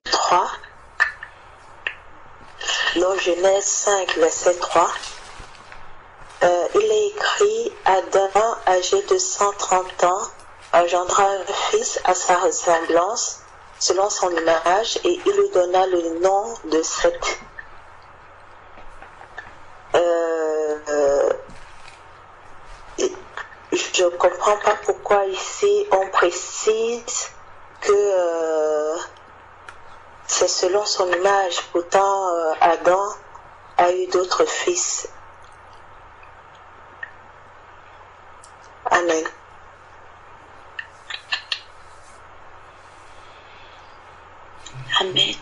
3. Dans Genèse 5, verset 3, il est écrit: Adam, âgé de 130 ans, engendra un fils à sa ressemblance, selon son image, et il lui donna le nom de Seth. Je ne comprends pas pourquoi ici on précise que c'est selon son image. Pourtant, Adam a eu d'autres fils. Amen. Amen.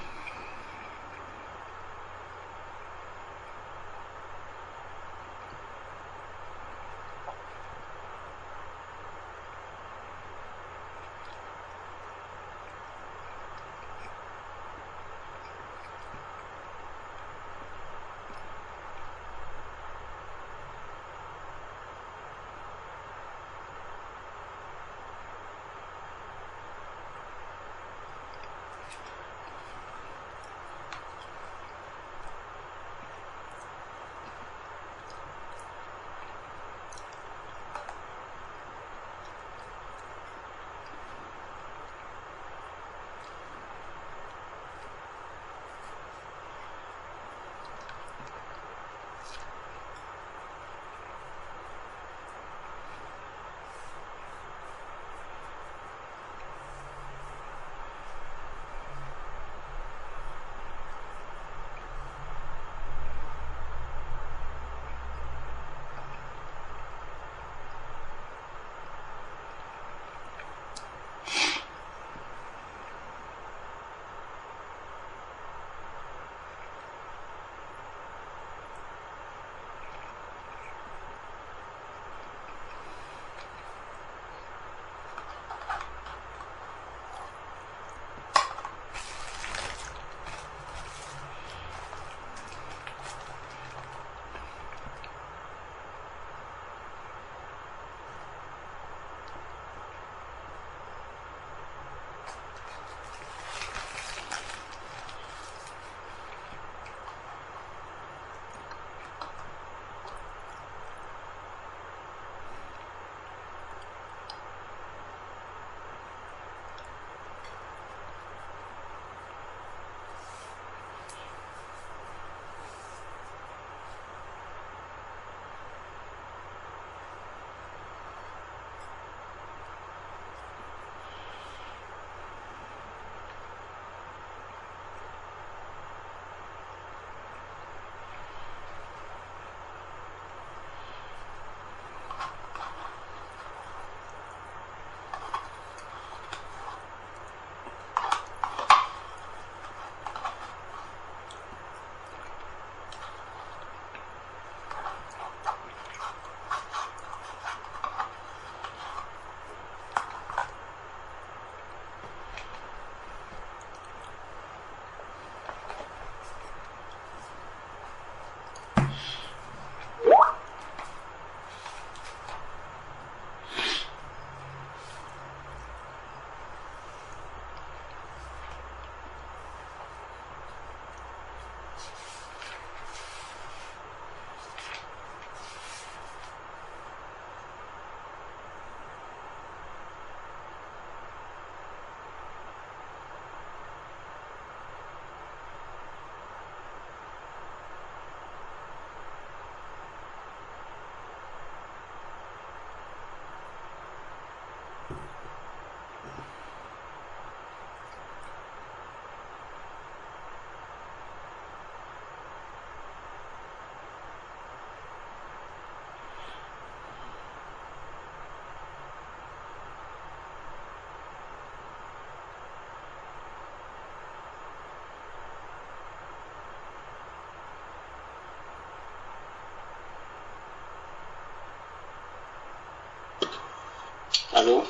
Allô?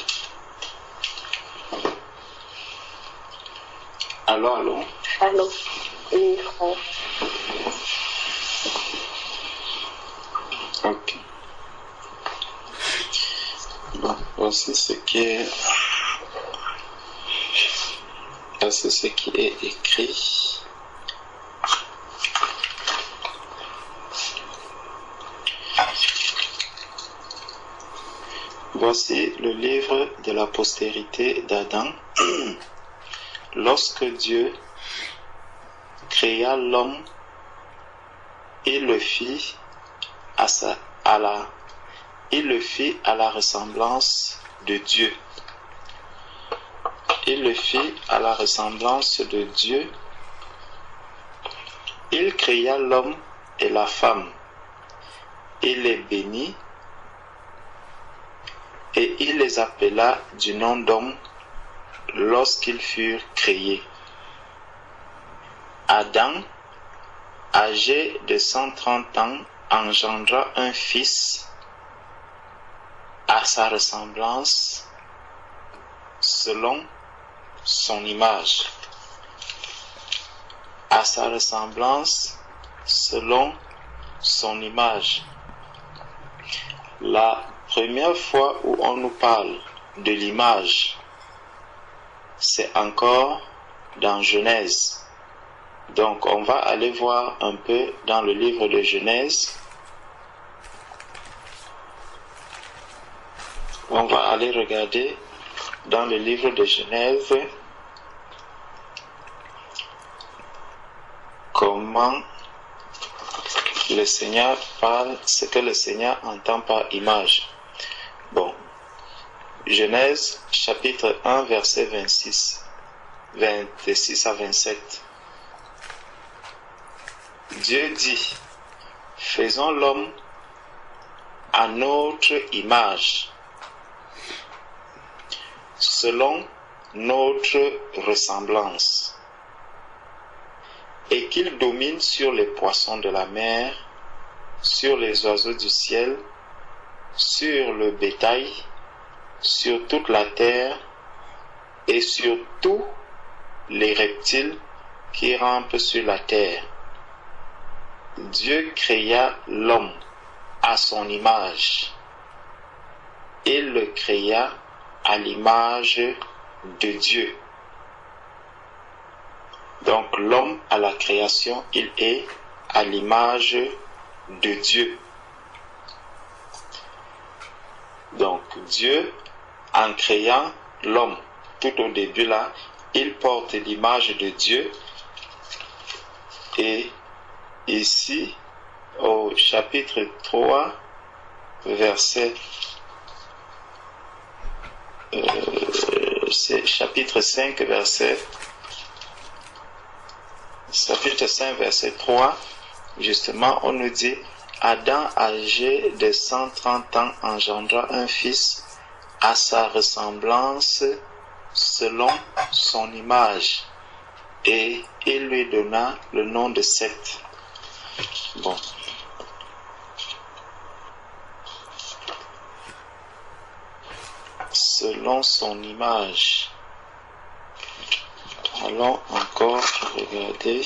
Allô, allô? Allô? Oui, frère. Ok. Bon, voici ce qui est C'est ce qui est écrit. Voici le livre de la postérité d'Adam. Lorsque Dieu créa l'homme, il le fit à la ressemblance de Dieu. Il le fit à la ressemblance de Dieu. Il créa l'homme et la femme. Il les bénit et il les appela du nom d'homme lorsqu'ils furent créés. Adam, âgé de 130 ans, engendra un fils à sa ressemblance, selon son image. À sa ressemblance, selon son image. La première fois où on nous parle de l'image, c'est encore dans Genèse. Donc on va aller voir un peu dans le livre de Genèse. On va aller regarder dans le livre de Genèse comment le Seigneur parle, ce que le Seigneur entend par image. Bon, Genèse chapitre 1 verset 26 à 27. Dieu dit, faisons l'homme à notre image, selon notre ressemblance, et qu'il domine sur les poissons de la mer, sur les oiseaux du ciel, sur le bétail, sur toute la terre et sur tous les reptiles qui rampent sur la terre. Dieu créa l'homme à son image. Il le créa à l'image de Dieu. Donc l'homme à la création, il est à l'image de Dieu. Donc Dieu, en créant l'homme, tout au début là, il porte l'image de Dieu. Et ici, au chapitre 3, verset c'est chapitre 5, verset 3, justement, on nous dit, Adam, âgé de 130 ans, engendra un fils à sa ressemblance, selon son image, et il lui donna le nom de Seth. Bon. Selon son image. Allons encore regarder.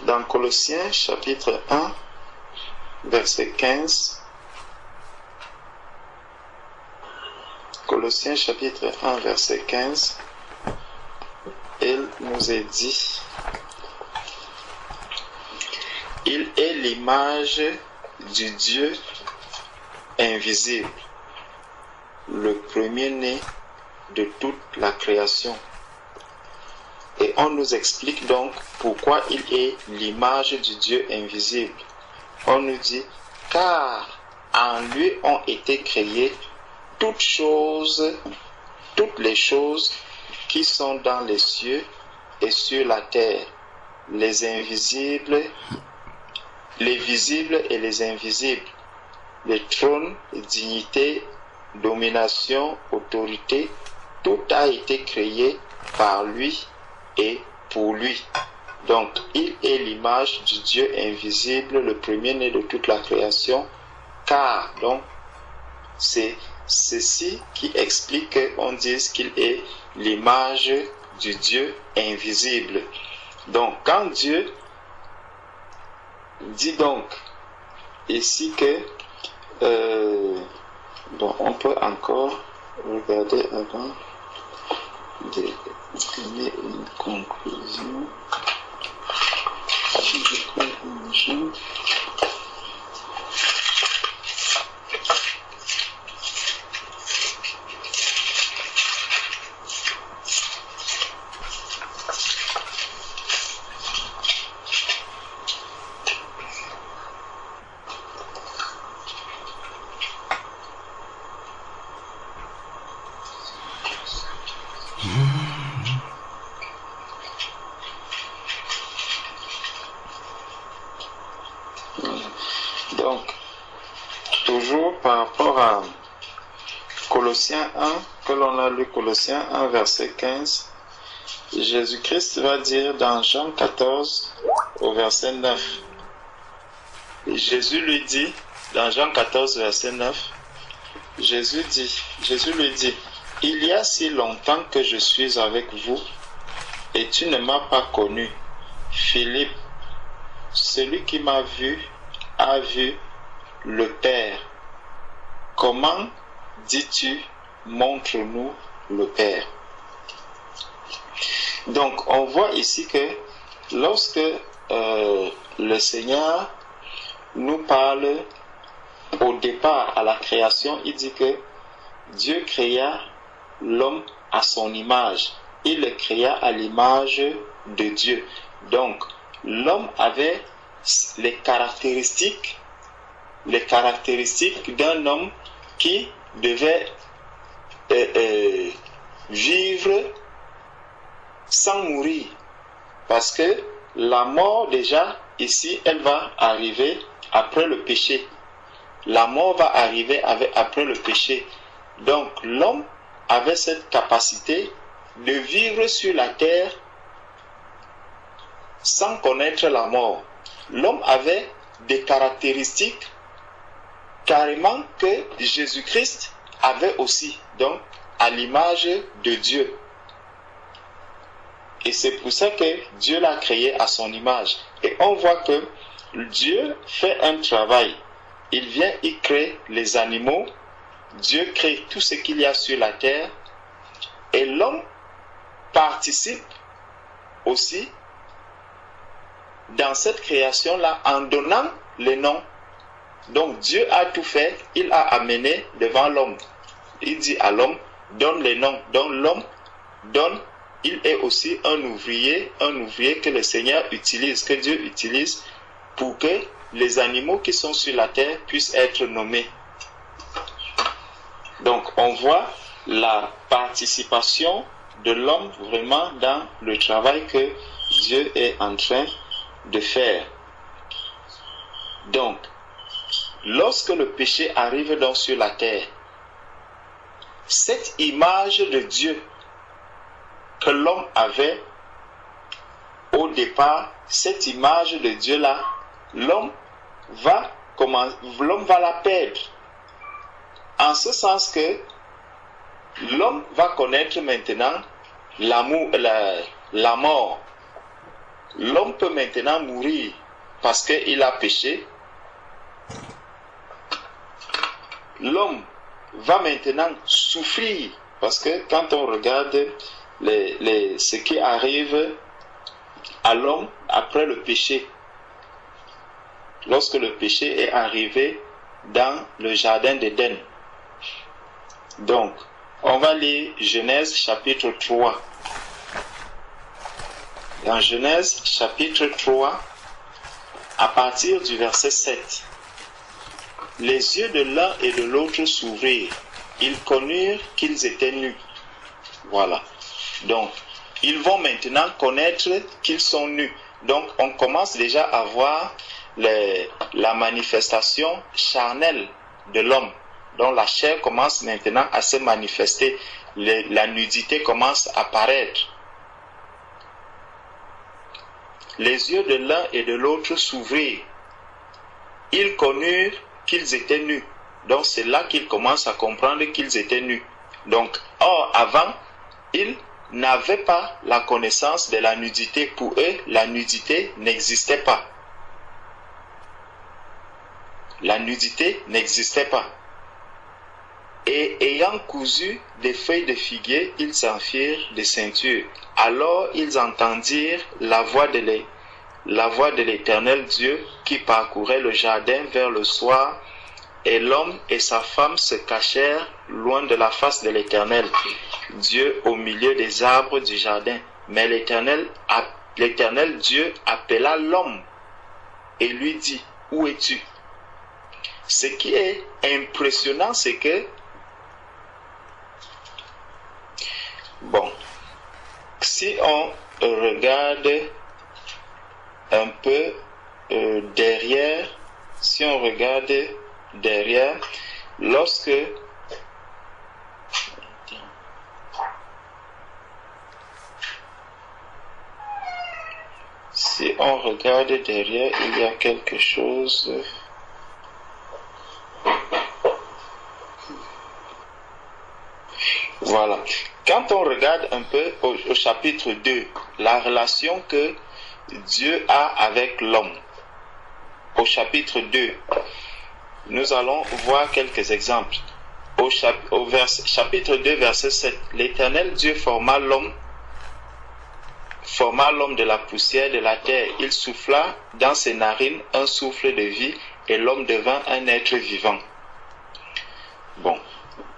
Dans Colossiens chapitre 1 verset 15. Colossiens chapitre 1 verset 15. Il nous est dit, il est l'image du Dieu invisible, le premier-né de toute la création. Et on nous explique donc pourquoi il est l'image du Dieu invisible. On nous dit, car en lui ont été créées toutes les choses qui sont dans les cieux et sur la terre, les invisibles, les visibles et les invisibles, les trônes, dignités, domination, autorité, tout a été créé par lui et pour lui. Donc, il est l'image du Dieu invisible, le premier-né de toute la création, car, donc, c'est ceci qui explique qu'on dise qu'il est l'image du Dieu invisible. Donc, quand Dieu dit donc ici que bon, on peut encore regarder avant de donner une conclusion. Donc, toujours par rapport à Colossiens 1, que l'on a lu Colossiens 1, verset 15, Jésus-Christ va dire dans Jean 14, au verset 9, Jésus lui dit, dans Jean 14, verset 9, Jésus lui dit, il y a si longtemps que je suis avec vous, et tu ne m'as pas connu, Philippe, celui qui m'a vu, a vu le Père. Comment dis-tu, montre-nous le Père? Donc, on voit ici que lorsque le Seigneur nous parle au départ à la création, il dit que Dieu créa l'homme à son image. Il le créa à l'image de Dieu. Donc, l'homme avait les caractéristiques d'un homme qui devait vivre sans mourir. Parce que la mort déjà, ici, elle va arriver après le péché. La mort va arriver après le péché. Donc l'homme avait cette capacité de vivre sur la terre sans connaître la mort. L'homme avait des caractéristiques carrément que Jésus-Christ avait aussi, donc à l'image de Dieu. Et c'est pour ça que Dieu l'a créé à son image. Et on voit que Dieu fait un travail. Il vient, il crée les animaux. Dieu crée tout ce qu'il y a sur la terre. Et l'homme participe aussi dans cette création-là en donnant les noms. Donc Dieu a tout fait, il a amené devant l'homme. Il dit à l'homme, donne les noms. Donc l'homme donne, il est aussi un ouvrier que le Seigneur utilise, que Dieu utilise pour que les animaux qui sont sur la terre puissent être nommés. Donc on voit la participation de l'homme vraiment dans le travail que Dieu est en train de faire. Donc, lorsque le péché arrive donc sur la terre, cette image de Dieu que l'homme avait au départ, cette image de Dieu-là, l'homme va la perdre. En ce sens que l'homme va connaître maintenant la mort. L'homme peut maintenant mourir parce qu'il a péché. L'homme va maintenant souffrir parce que quand on regarde ce qui arrive à l'homme après le péché, lorsque le péché est arrivé dans le jardin d'Éden. Donc, on va lire Genèse chapitre 3. Dans Genèse chapitre 3, à partir du verset 7, les yeux de l'un et de l'autre s'ouvrirent. Ils connurent qu'ils étaient nus. Voilà. Donc, ils vont maintenant connaître qu'ils sont nus. Donc, on commence déjà à voir la manifestation charnelle de l'homme. Donc la chair commence maintenant à se manifester. La nudité commence à apparaître. Les yeux de l'un et de l'autre s'ouvrirent. Ils connurent qu'ils étaient nus. Donc c'est là qu'ils commencent à comprendre qu'ils étaient nus. Donc, or, avant, ils n'avaient pas la connaissance de la nudité. Pour eux, la nudité n'existait pas. La nudité n'existait pas. Et ayant cousu des feuilles de figuier, ils s'en firent des ceintures. Alors ils entendirent la voix de l'Éternel Dieu qui parcourait le jardin vers le soir, et l'homme et sa femme se cachèrent loin de la face de l'Éternel Dieu au milieu des arbres du jardin. Mais l'Éternel Dieu appela l'homme et lui dit, où es-tu? Ce qui est impressionnant, c'est que, bon, si on regarde un peu derrière, lorsque on regarde derrière, il y a quelque chose. Voilà. Quand on regarde un peu au chapitre 2, la relation que Dieu a avec l'homme. Au chapitre 2, nous allons voir quelques exemples. Au chapitre 2, verset 7, l'Éternel Dieu forma l'homme de la poussière de la terre. Il souffla dans ses narines un souffle de vie et l'homme devint un être vivant. Bon,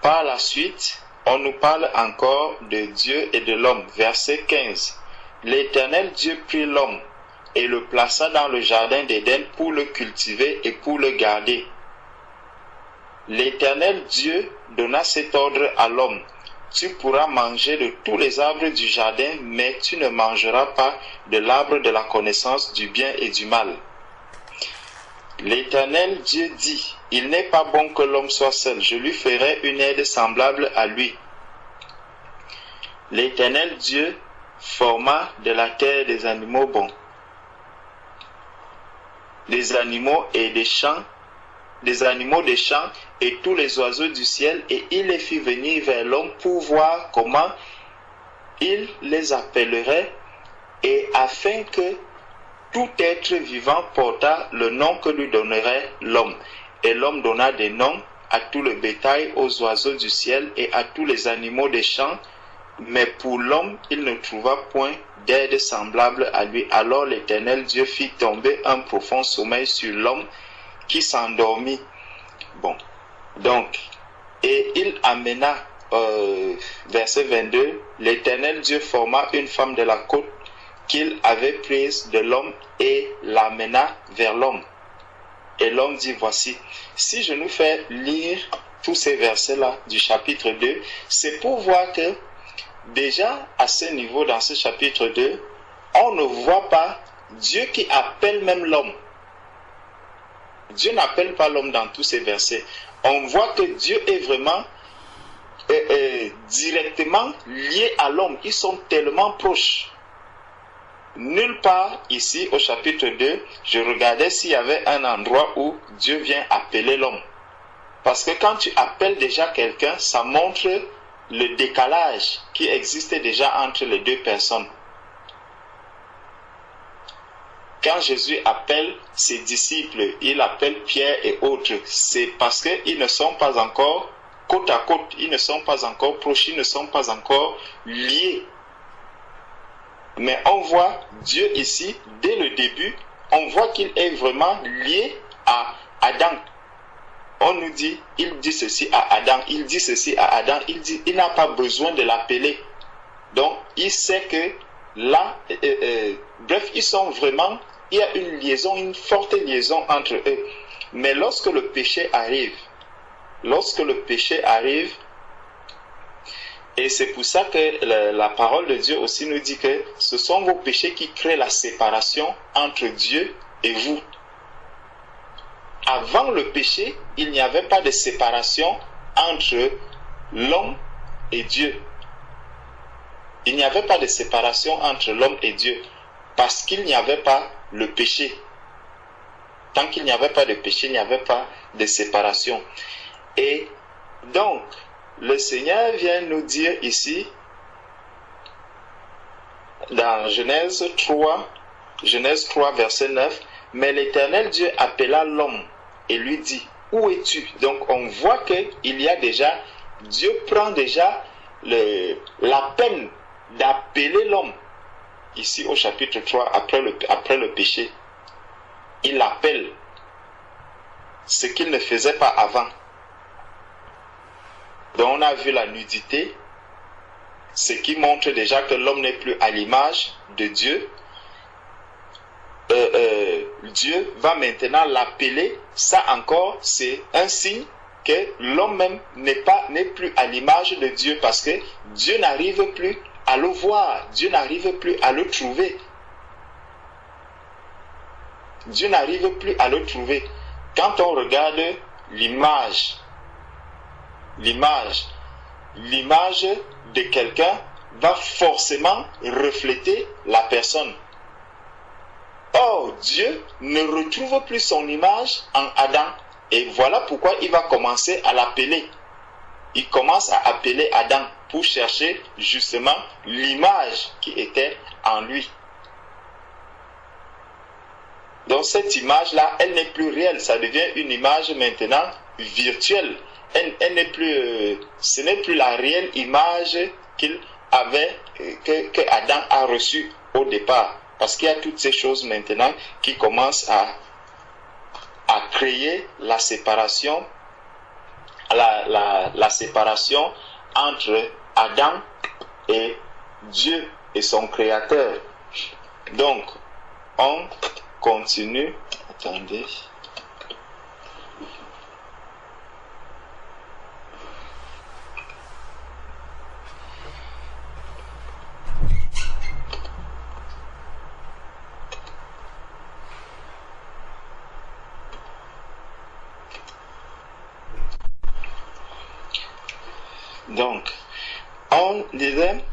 par la suite, on nous parle encore de Dieu et de l'homme. Verset 15. L'Éternel Dieu prit l'homme et le plaça dans le jardin d'Éden pour le cultiver et pour le garder. L'Éternel Dieu donna cet ordre à l'homme. Tu pourras manger de tous les arbres du jardin, mais tu ne mangeras pas de l'arbre de la connaissance du bien et du mal. L'Éternel Dieu dit, il n'est pas bon que l'homme soit seul, je lui ferai une aide semblable à lui. L'Éternel Dieu forma de la terre des animaux bons, des animaux des champs et tous les oiseaux du ciel, et il les fit venir vers l'homme pour voir comment il les appellerait, et afin que tout être vivant porta le nom que lui donnerait l'homme. Et l'homme donna des noms à tout le bétail, aux oiseaux du ciel et à tous les animaux des champs. Mais pour l'homme, il ne trouva point d'aide semblable à lui. Alors l'Éternel Dieu fit tomber un profond sommeil sur l'homme qui s'endormit. Bon, donc, et il amena, verset 22, l'Éternel Dieu forma une femme de la côte qu'il avait prise de l'homme et l'amena vers l'homme. Et l'homme dit, voici, si je nous fais lire tous ces versets-là du chapitre 2, c'est pour voir que déjà à ce niveau, dans ce chapitre 2, on ne voit pas Dieu qui appelle même l'homme. Dieu n'appelle pas l'homme dans tous ces versets. On voit que Dieu est vraiment directement lié à l'homme. Ils sont tellement proches. Nulle part ici au chapitre 2, je regardais s'il y avait un endroit où Dieu vient appeler l'homme. Parce que quand tu appelles déjà quelqu'un, ça montre le décalage qui existait déjà entre les deux personnes. Quand Jésus appelle ses disciples, il appelle Pierre et autres, c'est parce qu'ils ne sont pas encore côte à côte, ils ne sont pas encore proches, ils ne sont pas encore liés. Mais on voit Dieu ici, dès le début, on voit qu'il est vraiment lié à Adam. On nous dit, il dit ceci à Adam, il dit ceci à Adam, il n'a pas besoin de l'appeler. Donc, il sait que là, bref, ils sont vraiment, il y a une liaison, une forte liaison entre eux. Mais lorsque le péché arrive, et c'est pour ça que la parole de Dieu aussi nous dit que ce sont vos péchés qui créent la séparation entre Dieu et vous. avant le péché, il n'y avait pas de séparation entre l'homme et Dieu. Il n'y avait pas de séparation entre l'homme et Dieu parce qu'il n'y avait pas le péché. Tant qu'il n'y avait pas de péché, il n'y avait pas de séparation. Et donc, le Seigneur vient nous dire ici, dans Genèse 3, verset 9, « Mais l'Éternel Dieu appela l'homme et lui dit, où es-tu » Donc, on voit qu'il y a déjà, Dieu prend déjà la peine d'appeler l'homme. Ici, au chapitre 3, après le péché, il l'appelle, ce qu'il ne faisait pas avant. Donc, on a vu la nudité, ce qui montre déjà que l'homme n'est plus à l'image de Dieu. Dieu va maintenant l'appeler. Ça encore, c'est un signe que l'homme même n'est plus à l'image de Dieu parce que Dieu n'arrive plus à le voir. Dieu n'arrive plus à le trouver. Dieu n'arrive plus à le trouver. Quand on regarde l'image de quelqu'un va forcément refléter la personne. Or, Dieu ne retrouve plus son image en Adam. Et voilà pourquoi il va commencer à l'appeler. Il commence à appeler Adam pour chercher justement l'image qui était en lui. Donc cette image-là, elle n'est plus réelle. Ça devient une image maintenant virtuelle. Elle n'est plus, ce n'est plus la réelle image qu'il avait, que Adam a reçue au départ. Parce qu'il y a toutes ces choses maintenant qui commencent à créer la séparation, la séparation entre Adam et Dieu et son Créateur. Donc, on continue. Attendez. Donc, on disait,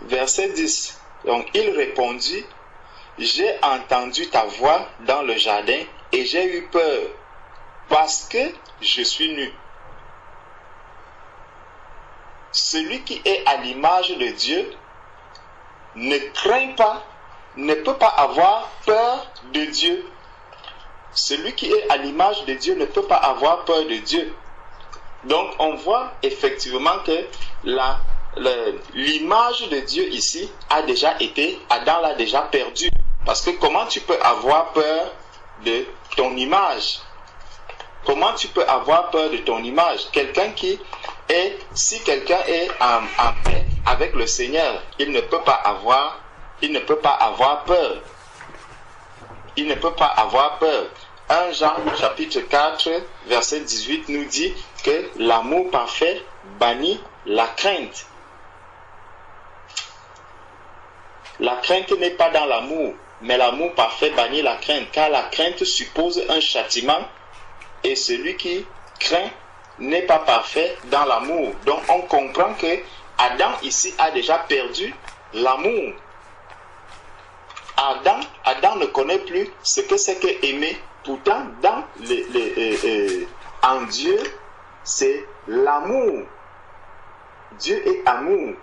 verset 10, donc il répondit, j'ai entendu ta voix dans le jardin et j'ai eu peur parce que je suis nu. Celui qui est à l'image de Dieu ne craint pas, ne peut pas avoir peur de Dieu. Celui qui est à l'image de Dieu ne peut pas avoir peur de Dieu. Donc, on voit effectivement que l'image de Dieu ici a déjà été, Adam l'a déjà perdu. Parce que comment tu peux avoir peur de ton image? Comment tu peux avoir peur de ton image? Si quelqu'un est en paix avec le Seigneur, il ne peut pas avoir peur. Il ne peut pas avoir peur. 1 Jean chapitre 4 verset 18 nous dit que l'amour parfait bannit la crainte. La crainte n'est pas dans l'amour, mais l'amour parfait bannit la crainte, car la crainte suppose un châtiment et celui qui craint n'est pas parfait dans l'amour. Donc on comprend que Adam ici a déjà perdu l'amour. Adam ne connaît plus ce que c'est que aimer. Pourtant, en Dieu, c'est l'amour. Dieu est amour.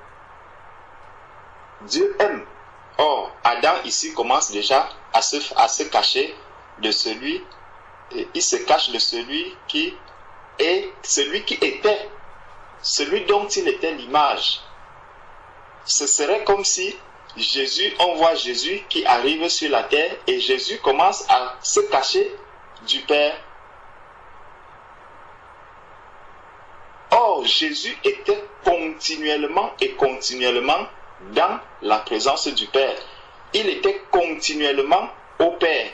Dieu aime. Or, Adam ici commence déjà à se cacher de celui, il se cache de celui qui était, celui dont il était l'image. Ce serait comme si on voit Jésus qui arrive sur la terre et Jésus commence à se cacher du Père. Or, Jésus était continuellement dans la présence du Père. Il était continuellement au Père,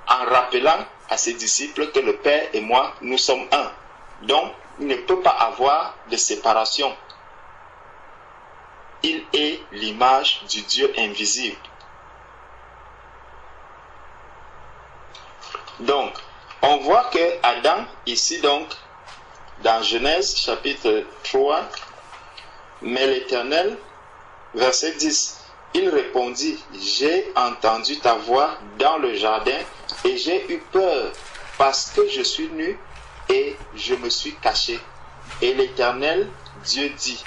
en rappelant à ses disciples que le Père et moi, nous sommes un. Donc, il ne peut pas avoir de séparation. Il est l'image du Dieu invisible. Donc, on voit que Adam, ici donc, dans Genèse chapitre 3, mais l'Éternel, verset 10, il répondit, j'ai entendu ta voix dans le jardin et j'ai eu peur parce que je suis nu et je me suis caché. Et l'Éternel, Dieu dit,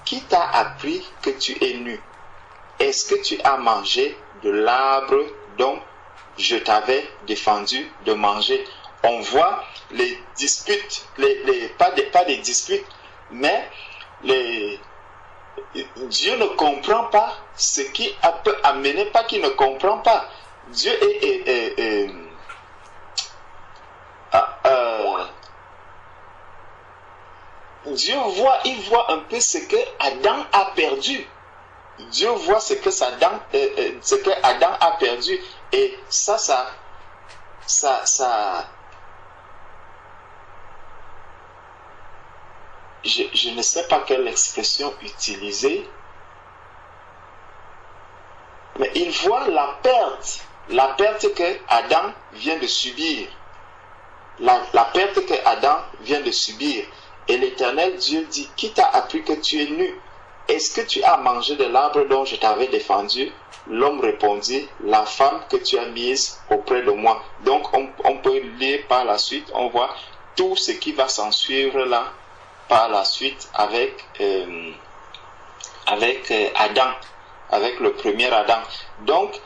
qui t'a appris que tu es nu? Est-ce que tu as mangé de l'arbre dont je t'avais défendu de manger? On voit les disputes, pas des disputes, mais Dieu ne comprend pas ce qui peut amener, pas qu'il ne comprend pas. Dieu Dieu voit, il voit un peu ce que Adam a perdu. Dieu voit ce que Adam a perdu. Et ça je ne sais pas quelle expression utiliser, mais il voit la perte que Adam vient de subir, la perte que Adam vient de subir. Et l'Éternel Dieu dit, qui t'a appris que tu es nu? Est-ce que tu as mangé de l'arbre dont je t'avais défendu? L'homme répondit, la femme que tu as mise auprès de moi. Donc on peut lire par la suite, on voit tout ce qui va s'en suivre là, par la suite avec Adam, avec le premier Adam. Donc,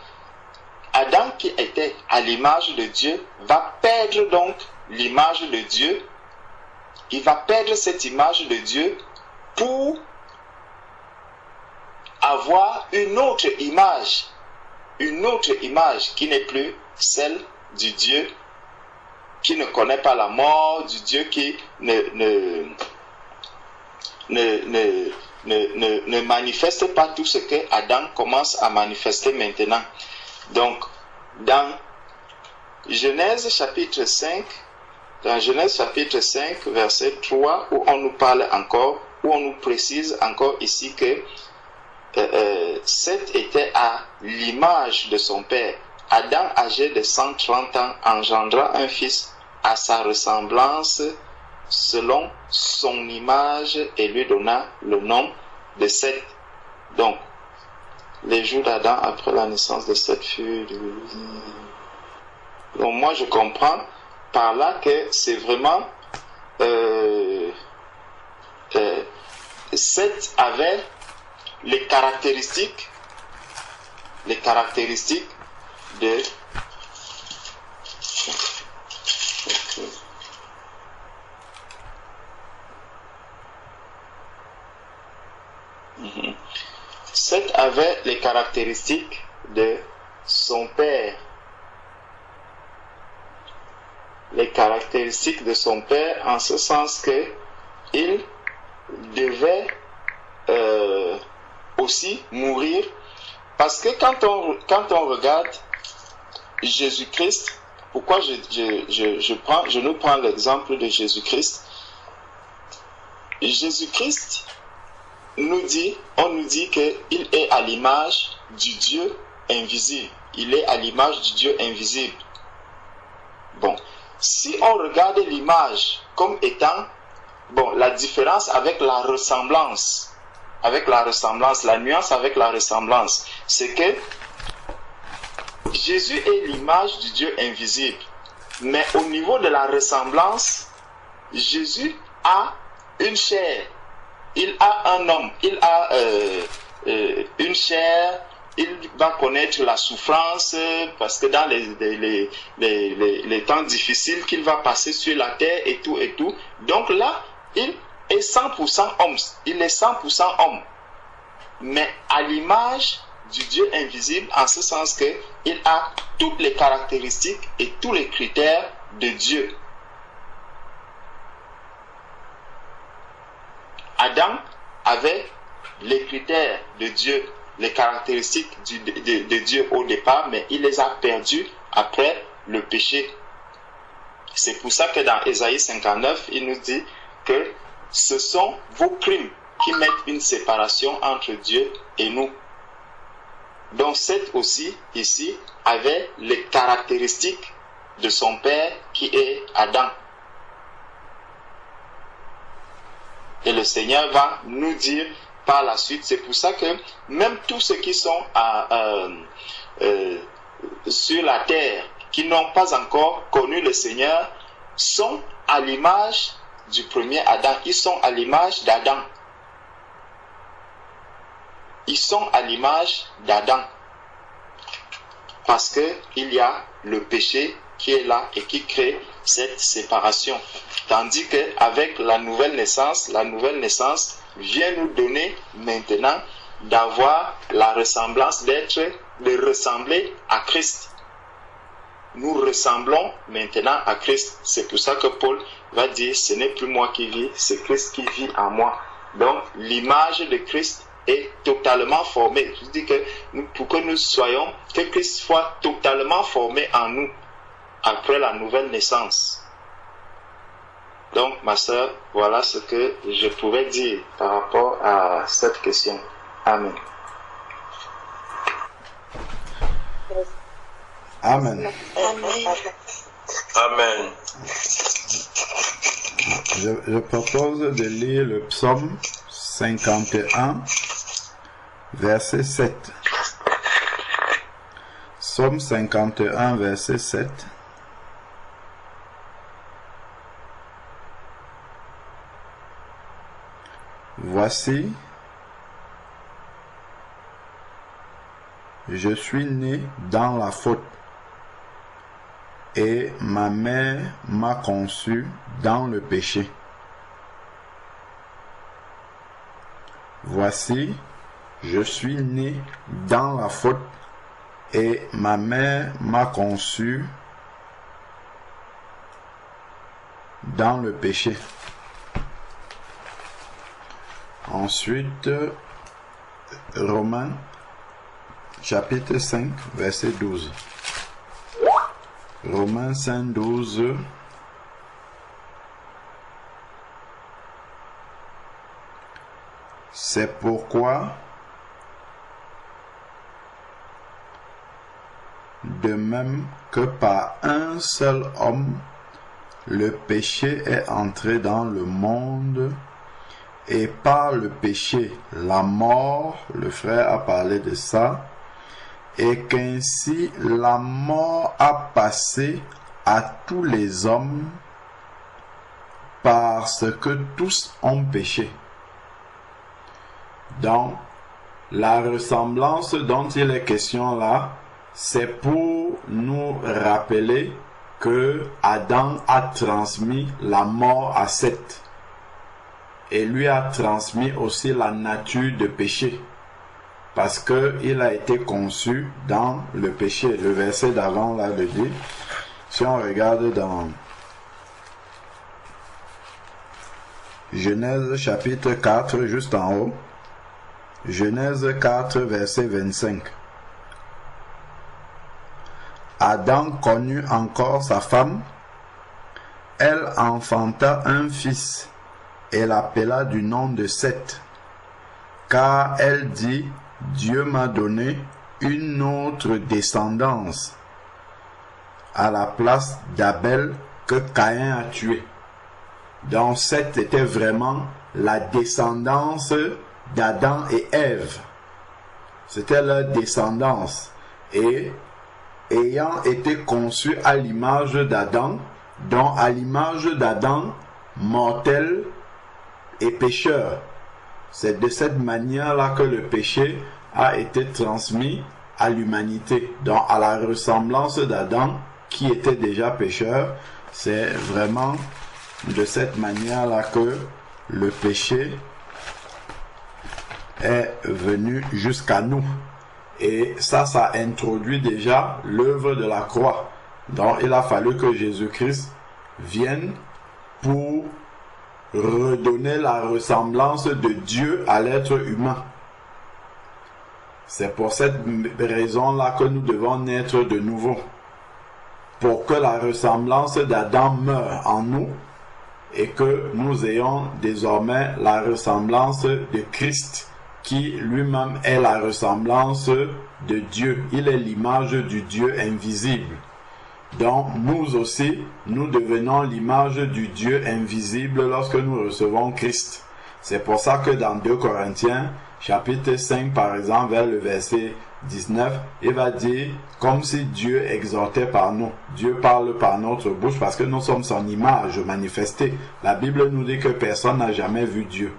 Adam qui était à l'image de Dieu va perdre donc l'image de Dieu. Il va perdre cette image de Dieu pour avoir une autre image qui n'est plus celle du Dieu qui ne connaît pas la mort, du Dieu qui ne manifeste pas tout ce que Adam commence à manifester maintenant. Donc, dans Genèse chapitre 5, verset 3, où on nous parle encore, où on nous précise encore ici que Seth était à l'image de son père. Adam, âgé de 130 ans, engendra un fils à sa ressemblance, selon son image, et lui donna le nom de Seth. Donc, les jours d'Adam après la naissance de Seth furent... Donc, moi, je comprends par là que c'est vraiment... Seth avait les caractéristiques de... Seth avait les caractéristiques de son père. Les caractéristiques de son père en ce sens que il devait aussi mourir, parce que quand on regarde Jésus-Christ, pourquoi je nous prends l'exemple de Jésus-Christ. Jésus-Christ on nous dit qu'il est à l'image du Dieu invisible. Il est à l'image du Dieu invisible. Bon, si on regarde l'image comme étant, la différence avec la ressemblance, la nuance avec la ressemblance, c'est que Jésus est l'image du Dieu invisible. Mais au niveau de la ressemblance, Jésus a une chair. Il a un homme, il a une chair, il va connaître la souffrance, parce que dans les temps difficiles qu'il va passer sur la terre et tout. Donc là, il est 100% homme. Il est 100% homme. Mais à l'image du Dieu invisible, en ce sens qu'il a toutes les caractéristiques et tous les critères de Dieu. Adam avait les critères de Dieu, les caractéristiques de Dieu au départ, mais il les a perdus après le péché. C'est pour ça que dans Ésaïe 59, il nous dit que ce sont vos crimes qui mettent une séparation entre Dieu et nous. Donc Seth aussi, ici, avait les caractéristiques de son père qui est Adam. Et le Seigneur va nous dire par la suite, c'est pour ça que même tous ceux qui sont sur la terre, qui n'ont pas encore connu le Seigneur, sont à l'image du premier Adam. Ils sont à l'image d'Adam. Ils sont à l'image d'Adam. Parce qu'il y a le péché qui est là et qui crée cette séparation. Tandis qu'avec la nouvelle naissance vient nous donner maintenant d'avoir la ressemblance, de ressembler à Christ. Nous ressemblons maintenant à Christ. C'est pour ça que Paul va dire, ce n'est plus moi qui vis, c'est Christ qui vit en moi. Donc l'image de Christ est totalement formée. Je dis que pour que nous soyons, que Christ soit totalement formé en nous après la nouvelle naissance. Donc ma sœur, voilà ce que je pouvais dire par rapport à cette question. Amen. Amen. Amen. Je propose de lire le psaume 51, verset 7. Psaume 51, verset 7. Voici, je suis né dans la faute, et ma mère m'a conçu dans le péché. Voici, je suis né dans la faute, et ma mère m'a conçu dans le péché. Ensuite, Romains, chapitre 5, verset 12. Romains 5, 12. C'est pourquoi, de même que par un seul homme, le péché est entré dans le monde, et par le péché, la mort, le frère a parlé de ça, et qu'ainsi la mort a passé à tous les hommes parce que tous ont péché. Donc, la ressemblance dont il est question là, c'est pour nous rappeler que Adam a transmis la mort à Seth. Et lui a transmis aussi la nature de péché. Parce qu'il a été conçu dans le péché. Le verset d'avant là le dit. Si on regarde dans Genèse chapitre 4, juste en haut. Genèse 4, verset 25. Adam connut encore sa femme. Elle enfanta un fils. Et l'appela du nom de Seth, car elle dit, Dieu m'a donné une autre descendance à la place d'Abel que Caïn a tué. Donc Seth était vraiment la descendance d'Adam et Ève. C'était leur descendance. Et ayant été conçu à l'image d'Adam, donc à l'image d'Adam, mortel, et pécheur. C'est de cette manière-là que le péché a été transmis à l'humanité. Donc à la ressemblance d'Adam, qui était déjà pécheur, c'est vraiment de cette manière-là que le péché est venu jusqu'à nous. Et ça introduit déjà l'œuvre de la croix. Donc il a fallu que Jésus-Christ vienne pour redonner la ressemblance de Dieu à l'être humain. C'est pour cette raison-là que nous devons naître de nouveau. Pour que la ressemblance d'Adam meure en nous et que nous ayons désormais la ressemblance de Christ qui lui-même est la ressemblance de Dieu. Il est l'image du Dieu invisible. Donc, nous aussi, nous devenons l'image du Dieu invisible lorsque nous recevons Christ. C'est pour ça que dans 2 Corinthiens, chapitre 5, par exemple, vers le verset 19, il va dire, comme si Dieu exhortait par nous. Dieu parle par notre bouche parce que nous sommes son image manifestée. La Bible nous dit que personne n'a jamais vu Dieu.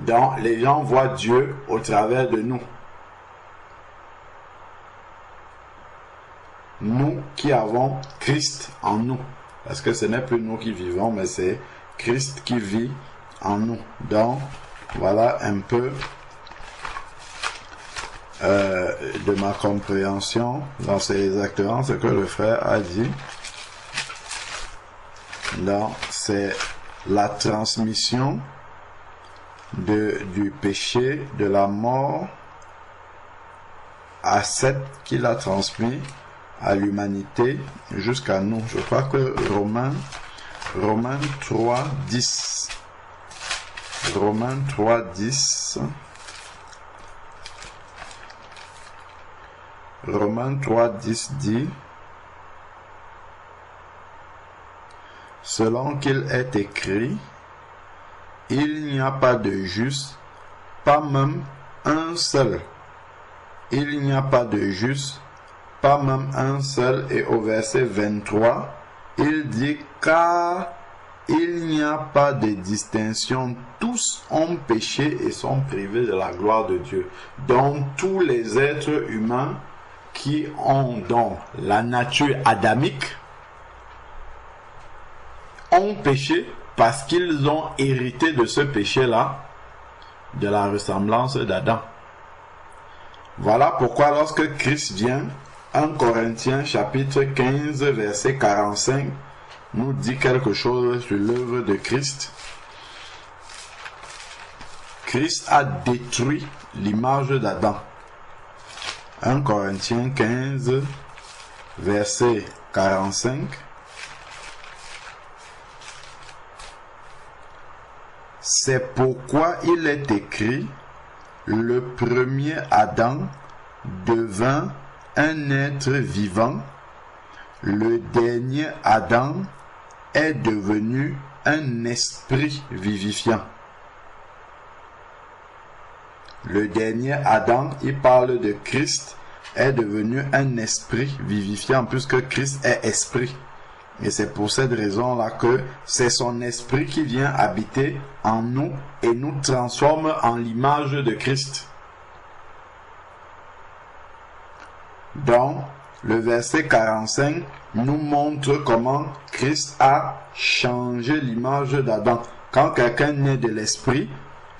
Donc, les gens voient Dieu au travers de nous. Nous qui avons Christ en nous. Parce que ce n'est plus nous qui vivons, mais c'est Christ qui vit en nous. Donc, voilà un peu de ma compréhension. Donc, c'est exactement ce que le frère a dit. Donc, c'est la transmission du péché, de la mort à Seth qui l'a transmis à l'humanité jusqu'à nous. Je crois que Romains 3, 10. Romains 3, 10. Romains 3, 10 dit, selon qu'il est écrit, il n'y a pas de juste, pas même un seul. Il n'y a pas de juste, pas même un seul. Et au verset 23, il dit, car il n'y a pas de distinction, tous ont péché et sont privés de la gloire de Dieu. Donc tous les êtres humains qui ont donc la nature adamique ont péché parce qu'ils ont hérité de ce péché-là, de la ressemblance d'Adam. Voilà pourquoi lorsque Christ vient, 1 Corinthiens chapitre 15 verset 45 nous dit quelque chose sur l'œuvre de Christ. Christ a détruit l'image d'Adam. 1 Corinthiens 15 verset 45. C'est pourquoi il est écrit, le premier Adam devint un être vivant, le dernier Adam est devenu un esprit vivifiant. Le dernier Adam, il parle de Christ, est devenu un esprit vivifiant, puisque Christ est esprit. Et c'est pour cette raison-là que c'est son esprit qui vient habiter en nous et nous transforme en l'image de Christ. Donc, le verset 45 nous montre comment Christ a changé l'image d'Adam. Quand quelqu'un naît de l'esprit,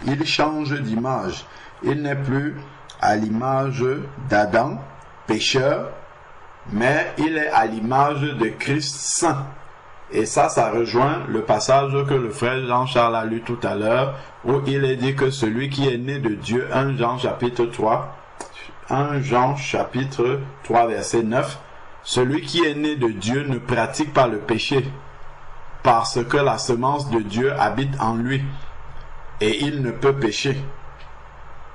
il change d'image. Il n'est plus à l'image d'Adam, pécheur, mais il est à l'image de Christ saint. Et ça rejoint le passage que le frère Jean-Charles a lu tout à l'heure, où il est dit que celui qui est né de Dieu, 1 Jean chapitre 3 verset 9, celui qui est né de Dieu ne pratique pas le péché, parce que la semence de Dieu habite en lui, et il ne peut pécher.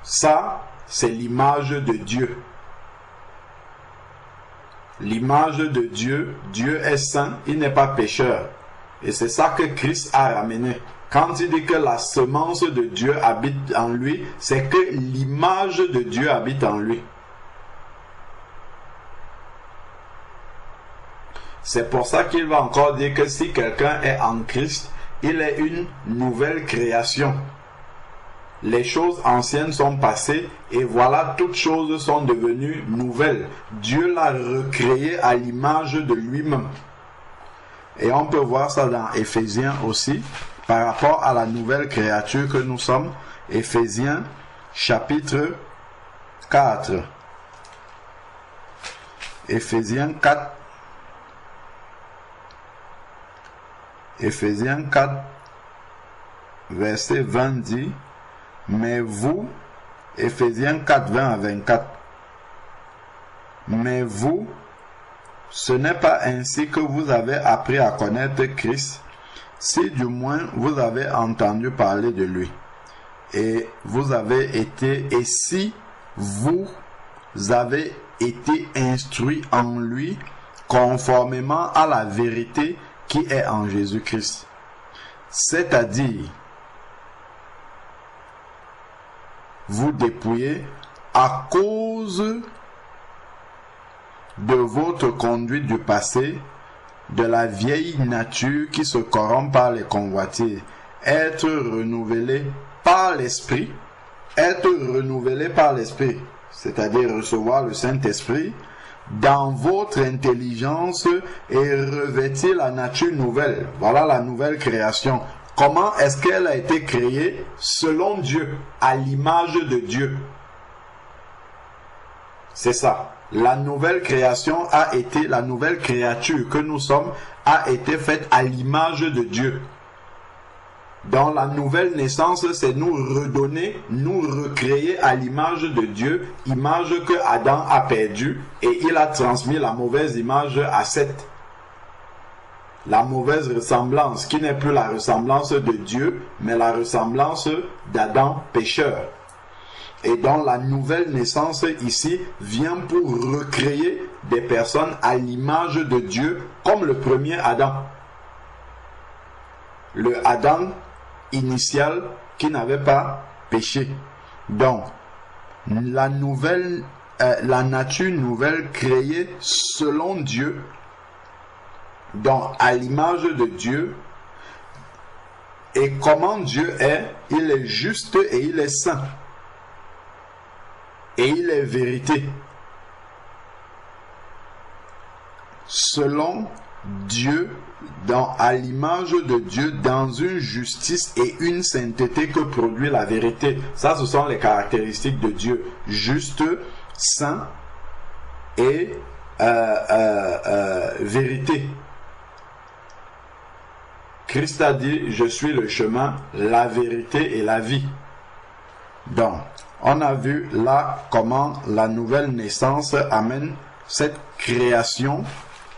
Ça, c'est l'image de Dieu. L'image de Dieu, Dieu est saint, il n'est pas pécheur. Et c'est ça que Christ a ramené. Quand il dit que la semence de Dieu habite en lui, c'est que l'image de Dieu habite en lui. C'est pour ça qu'il va encore dire que si quelqu'un est en Christ, il est une nouvelle création. Les choses anciennes sont passées et voilà, toutes choses sont devenues nouvelles. Dieu l'a recréé à l'image de lui-même. Et on peut voir ça dans Éphésiens aussi, par rapport à la nouvelle créature que nous sommes. Éphésiens chapitre 4. Éphésiens 4. Éphésiens 4, verset 20 dit, mais vous, Éphésiens 4, 20 à 24, mais vous, ce n'est pas ainsi que vous avez appris à connaître Christ, si du moins vous avez entendu parler de lui, et si vous avez été instruit en lui conformément à la vérité qui est en Jésus-Christ. C'est-à-dire, vous dépouillez à cause de votre conduite du passé, de la vieille nature qui se corrompt par les convoitises, être renouvelé par l'Esprit, c'est-à-dire recevoir le Saint-Esprit dans votre intelligence et revêtir la nature nouvelle. Voilà la nouvelle création. Comment est-ce qu'elle a été créée? Selon Dieu, à l'image de Dieu. C'est ça. La nouvelle création a été, la nouvelle créature que nous sommes, a été faite à l'image de Dieu. Dans la nouvelle naissance, c'est nous redonner, nous recréer à l'image de Dieu, image que Adam a perdue, et il a transmis la mauvaise image à Seth. La mauvaise ressemblance, qui n'est plus la ressemblance de Dieu, mais la ressemblance d'Adam pécheur. Et donc la nouvelle naissance ici vient pour recréer des personnes à l'image de Dieu, comme le premier Adam. Le Adam initial qui n'avait pas péché. Donc, la nature nouvelle créée selon Dieu, donc à l'image de Dieu. Et comment Dieu est? Il est juste et il est saint. Et il est vérité. Selon Dieu, à l'image de Dieu, dans une justice et une sainteté que produit la vérité. Ça, ce sont les caractéristiques de Dieu. Juste, saint et vérité. Christ a dit, je suis le chemin, la vérité et la vie. Donc, on a vu là comment la nouvelle naissance amène cette création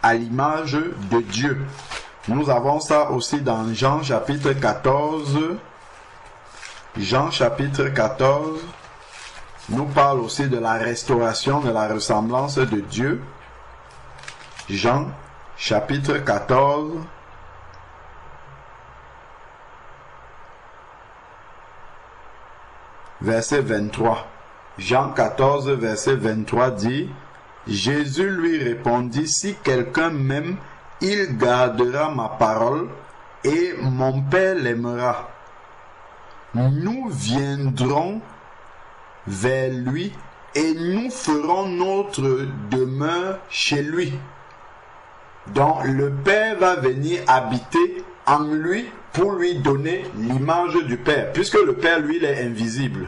à l'image de Dieu. Nous avons ça aussi dans Jean chapitre 14. Jean chapitre 14 nous parle aussi de la restauration de la ressemblance de Dieu. Jean chapitre 14. Verset 23. Jean 14, verset 23 dit, Jésus lui répondit, si quelqu'un m'aime, il gardera ma parole et mon Père l'aimera. Nous viendrons vers lui et nous ferons notre demeure chez lui. Donc le Père va venir habiter en lui pour lui donner l'image du Père, puisque le Père, lui, il est invisible.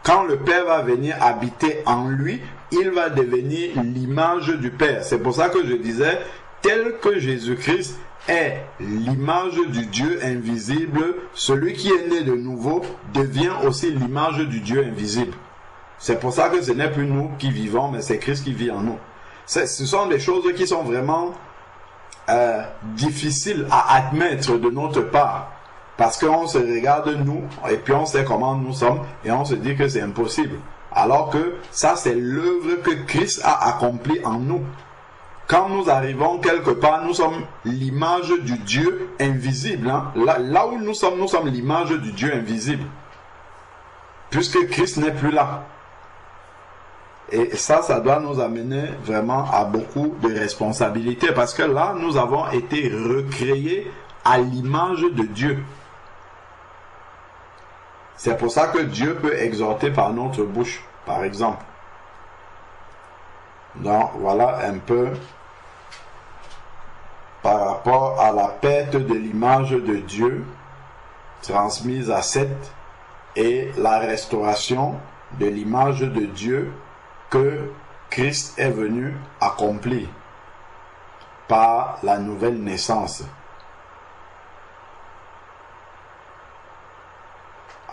Quand le Père va venir habiter en lui, il va devenir l'image du Père. C'est pour ça que je disais, tel que Jésus-Christ est l'image du Dieu invisible, celui qui est né de nouveau devient aussi l'image du Dieu invisible. C'est pour ça que ce n'est plus nous qui vivons, mais c'est Christ qui vit en nous. Ce sont des choses qui sont vraiment difficiles à admettre de notre part. Parce qu'on se regarde nous, et puis on sait comment nous sommes, et on se dit que c'est impossible. Alors que ça, c'est l'œuvre que Christ a accomplie en nous. Quand nous arrivons quelque part, nous sommes l'image du Dieu invisible. Hein? Là où nous sommes l'image du Dieu invisible. Puisque Christ n'est plus là. Et ça doit nous amener vraiment à beaucoup de responsabilités. Parce que là, nous avons été recréés à l'image de Dieu. C'est pour ça que Dieu peut exhorter par notre bouche, par exemple. Donc, voilà un peu par rapport à la perte de l'image de Dieu transmise à Seth et la restauration de l'image de Dieu que Christ est venu accomplir par la nouvelle naissance.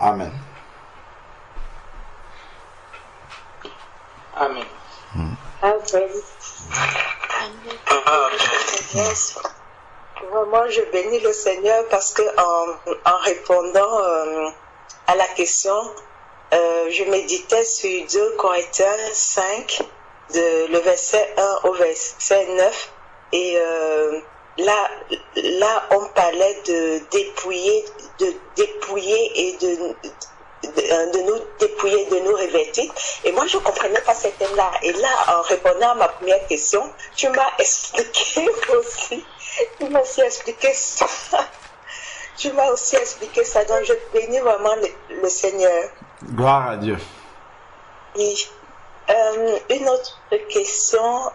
Amen. Amen. Amen. Yes. Vraiment, je bénis le Seigneur parce que en répondant à la question, je méditais sur 2 Corinthiens 5, le verset 1 au verset 9, Et là, on parlait de dépouiller et de nous dépouiller, de nous revêtir. Et moi, je ne comprenais pas ces thèmes-là. Et là, en répondant à ma première question, tu m'as expliqué aussi. Tu m'as aussi expliqué ça. Tu m'as aussi expliqué ça. Donc, je bénis vraiment le Seigneur. Gloire à Dieu. Oui. Une autre question.